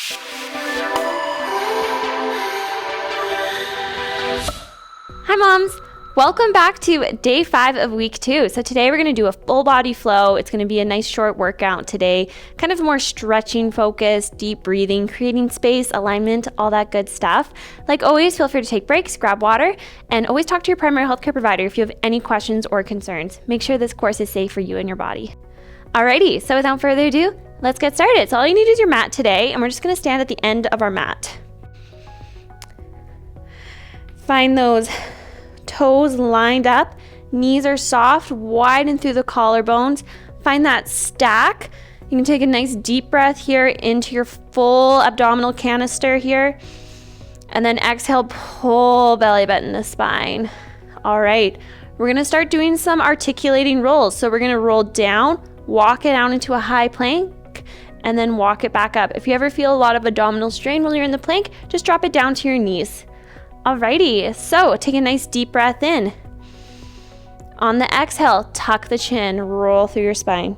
Hi moms! Welcome back to day 5 of week 2. So today we're going to do a full body flow. It's going to be a nice short workout today, kind of more stretching focus, deep breathing, creating space, alignment, all that good stuff. Like always, feel free to take breaks, grab water, and always talk to your primary healthcare provider if you have any questions or concerns. Make sure this course is safe for you and your body. Alrighty, so without further ado, let's get started. So all you need is your mat today, and we're just going to stand at the end of our mat. Find those toes lined up, knees are soft, widen through the collarbones. Find that stack. You can take a nice deep breath here into your full abdominal canister here. And then exhale, pull belly button to spine. All right, we're gonna start doing some articulating rolls. So we're gonna roll down, walk it out into a high plank, and then walk it back up. If you ever feel a lot of abdominal strain while you're in the plank, just drop it down to your knees. Alrighty, so take a nice deep breath in. On the exhale, tuck the chin, roll through your spine.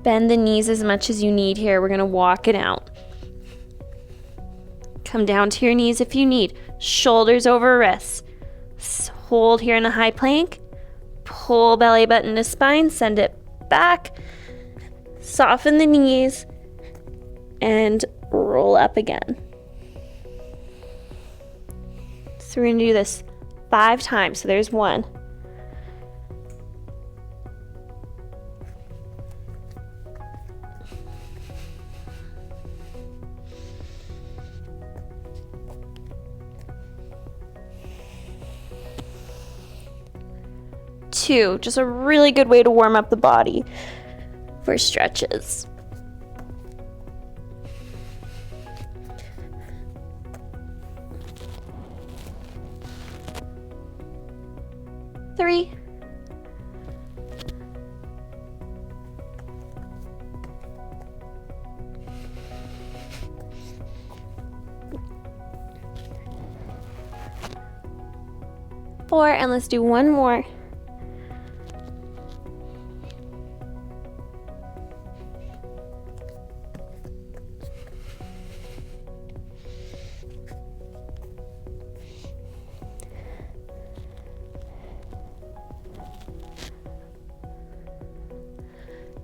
Bend the knees as much as you need here. We're gonna walk it out. Come down to your knees if you need. Shoulders over wrists. Hold here in a high plank. Pull belly button to spine, send it back. Soften the knees. And roll up again. So we're gonna do this 5 times. So there's 1. 2, just a really good way to warm up the body for stretches. 3. 4, and let's do 1 more.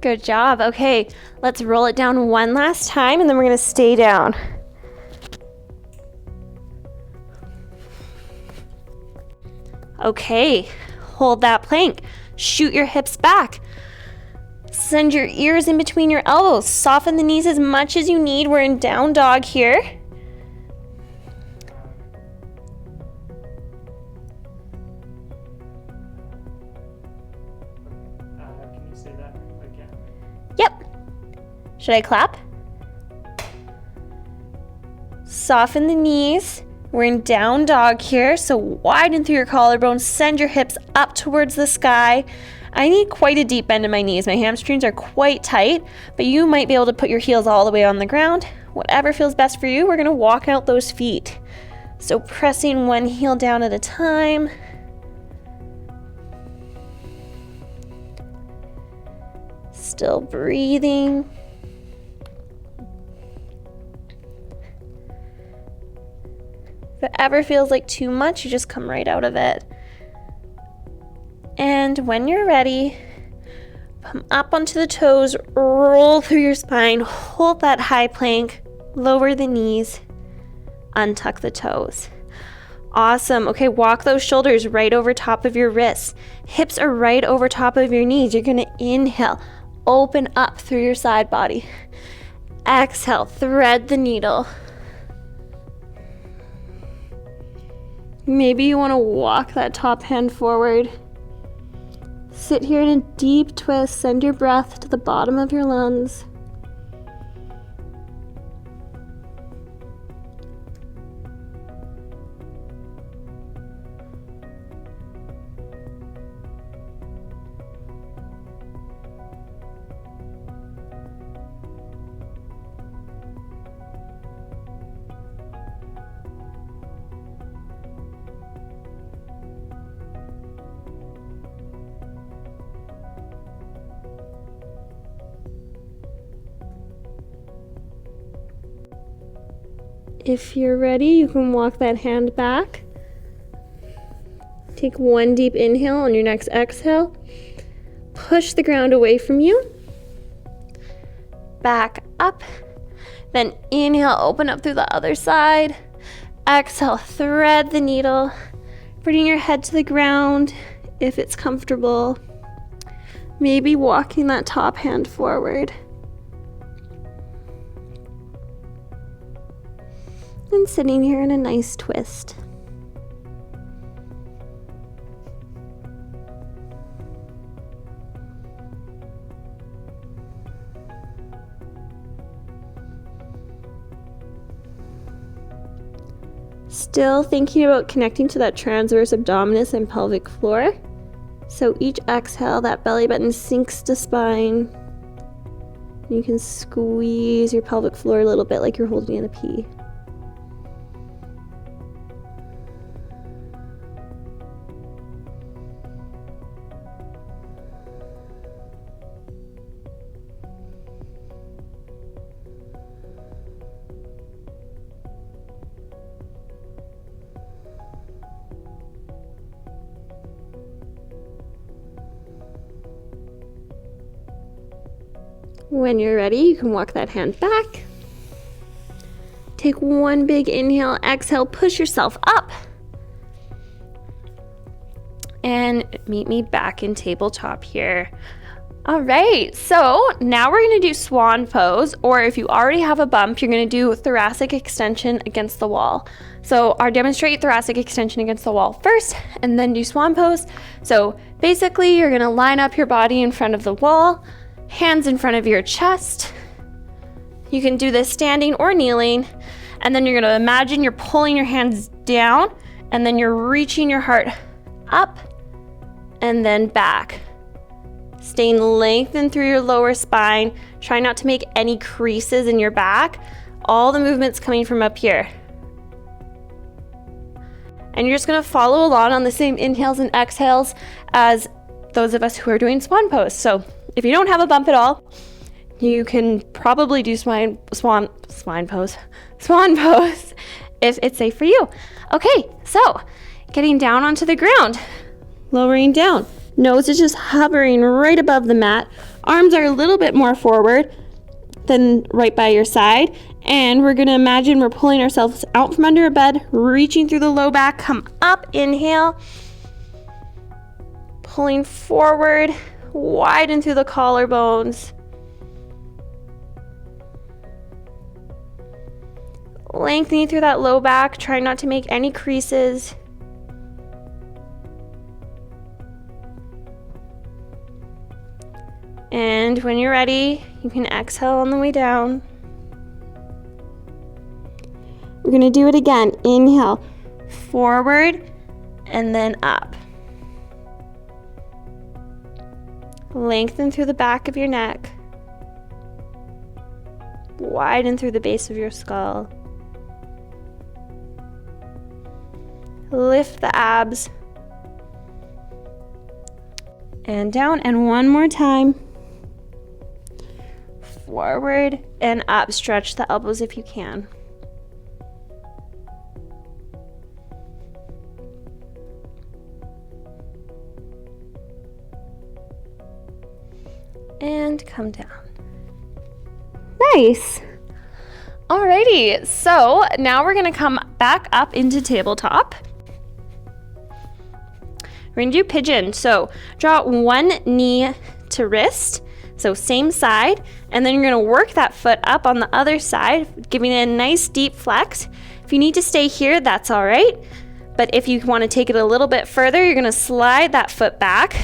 'Good job. Okay, let's roll it down 1 last time, and then we're gonna stay down. Okay, hold that plank. Shoot your hips back. Send your ears in between your elbows. Soften the knees as much as you need. We're in down dog here. Can you say that again? Yep. Should I clap? Soften the knees. We're in down dog here, so widen through your collarbones, send your hips up towards the sky. I need quite a deep bend in my knees. My hamstrings are quite tight, but you might be able to put your heels all the way on the ground. Whatever feels best for you, we're gonna walk out those feet. So pressing one heel down at a time. Still breathing. If it ever feels like too much, you just come right out of it. And when you're ready, come up onto the toes, roll through your spine, hold that high plank, lower the knees, untuck the toes. Awesome. Okay, walk those shoulders right over top of your wrists. Hips are right over top of your knees. You're gonna inhale, open up through your side body. Exhale, thread the needle. Maybe you want to walk that top hand forward. Sit here in a deep twist. Send your breath to the bottom of your lungs. If you're ready, you can walk that hand back. Take one deep inhale. On your next exhale, push the ground away from you. Back up. Then inhale, open up through the other side. Exhale, thread the needle. Bringing your head to the ground if it's comfortable. Maybe walking that top hand forward. And sitting here in a nice twist. Still thinking about connecting to that transverse abdominis and pelvic floor. So each exhale, that belly button sinks to spine. You can squeeze your pelvic floor a little bit like you're holding in a pea. When you're ready, you can walk that hand back. Take one big inhale, exhale, push yourself up. And meet me back in tabletop here. All right, so now we're gonna do swan pose, or if you already have a bump, you're gonna do thoracic extension against the wall. So I'll demonstrate thoracic extension against the wall first, and then do swan pose. So basically, you're gonna line up your body in front of the wall, hands in front of your chest. You can do this standing or kneeling, and then you're gonna imagine you're pulling your hands down, and then you're reaching your heart up and then back. Staying lengthened through your lower spine. Try not to make any creases in your back. All the movement's coming from up here. And you're just gonna follow along on the same inhales and exhales as those of us who are doing swan pose. So if you don't have a bump at all, you can probably do swan pose if it's safe for you. Okay, so getting down onto the ground, lowering down. Nose is just hovering right above the mat. Arms are a little bit more forward than right by your side. And we're gonna imagine we're pulling ourselves out from under a bed, reaching through the low back, come up, inhale. Pulling forward, widen through the collarbones. Lengthening through that low back, try not to make any creases. And when you're ready, you can exhale on the way down. We're gonna do it again. Inhale, forward, and then up. Lengthen through the back of your neck. Widen through the base of your skull. Lift the abs. And down, and one more time. Forward and up. Stretch the elbows if you can. And come down. Nice. Alrighty, so now we're gonna come back up into tabletop. We're gonna do pigeon. So draw one knee to wrist, so same side, and then you're gonna work that foot up on the other side, giving it a nice deep flex. If you need to stay here, that's all right. But if you wanna take it a little bit further, you're gonna slide that foot back,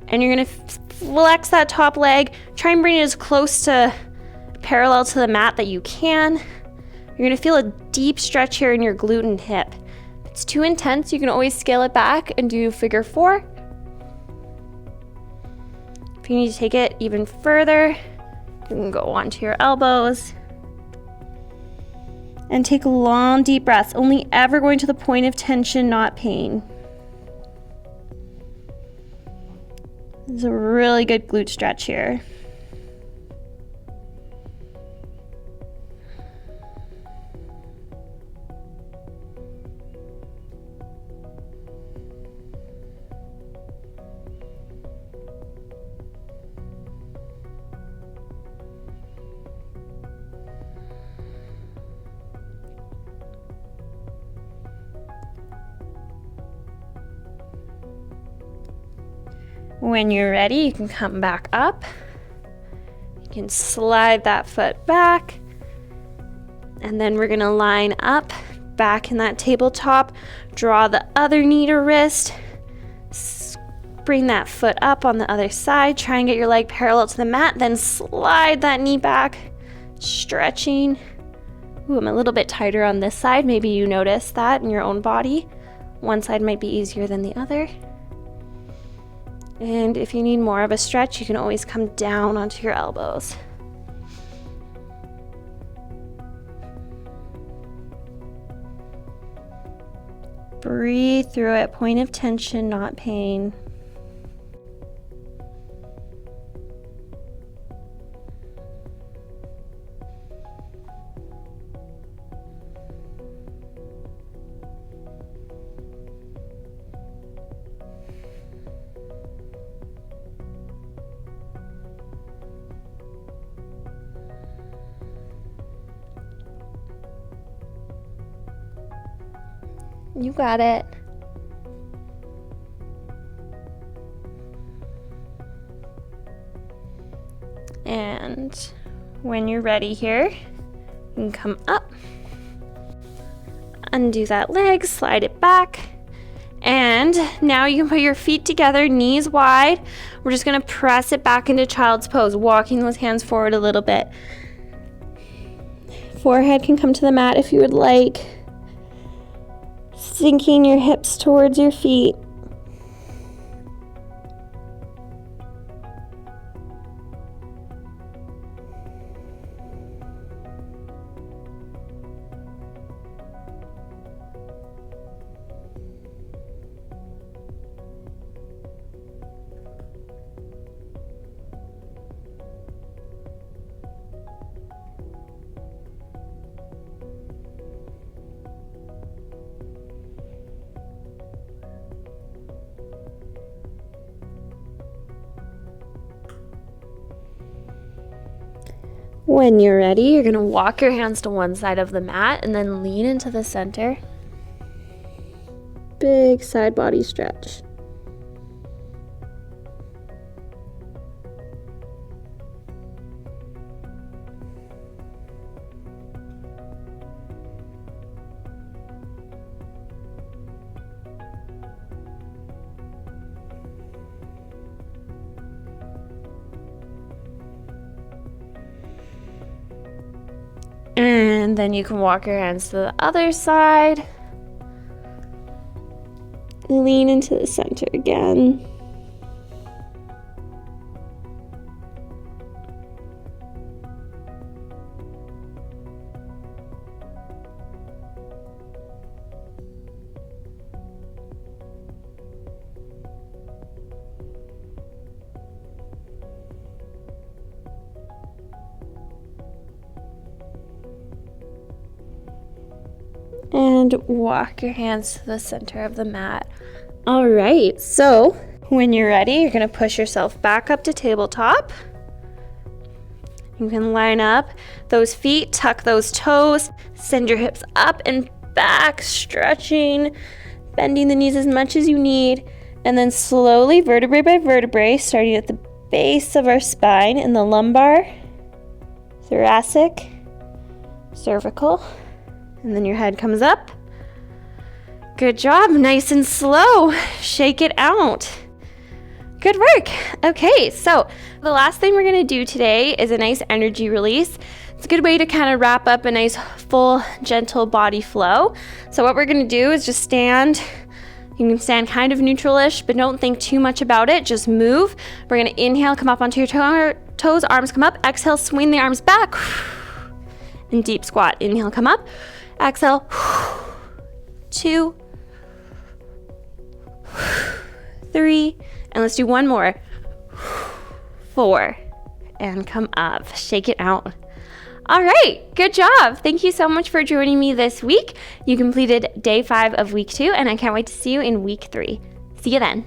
and you're gonna flex that top leg. Try and bring it as close to parallel to the mat that you can. You're gonna feel a deep stretch here in your glute and hip. If it's too intense, you can always scale it back and do figure 4. If you need to take it even further, you can go onto your elbows. And take long, deep breaths, only ever going to the point of tension, not pain. This is a really good glute stretch here. When you're ready, you can come back up. You can slide that foot back. And then we're gonna line up back in that tabletop. Draw the other knee to wrist. Bring that foot up on the other side. Try and get your leg parallel to the mat. Then slide that knee back. Stretching. Ooh, I'm a little bit tighter on this side. Maybe you notice that in your own body. One side might be easier than the other. And if you need more of a stretch, you can always come down onto your elbows. Breathe through it. Point of tension, not pain. You got it. And when you're ready here, you can come up, undo that leg, slide it back, and now you can put your feet together, knees wide. We're just gonna press it back into child's pose, walking those hands forward a little bit. Forehead can come to the mat if you would like. Sinking your hips towards your feet. When you're ready, you're gonna walk your hands to one side of the mat and then lean into the center. Big side body stretch. And then you can walk your hands to the other side. Lean into the center again. And walk your hands to the center of the mat. All right, so when you're ready, you're gonna push yourself back up to tabletop. You can line up those feet, tuck those toes, send your hips up and back, stretching, bending the knees as much as you need, and then slowly, vertebrae by vertebrae, starting at the base of our spine in the lumbar, thoracic, cervical, and then your head comes up. Good job, nice and slow. Shake it out. Good work. Okay, so the last thing we're gonna do today is a nice energy release. It's a good way to kind of wrap up a nice full, gentle body flow. So what we're gonna do is just stand. You can stand kind of neutral-ish, but don't think too much about it. Just move. We're gonna inhale, come up onto your toes, arms come up. Exhale, swing the arms back. And deep squat. Inhale, come up. Exhale. 2, 3, and let's do one more. 4, and come up. Shake it out. All right, good job. Thank you so much for joining me this week. You completed day 5 of week 2, and I can't wait to see you in week 3. See you then.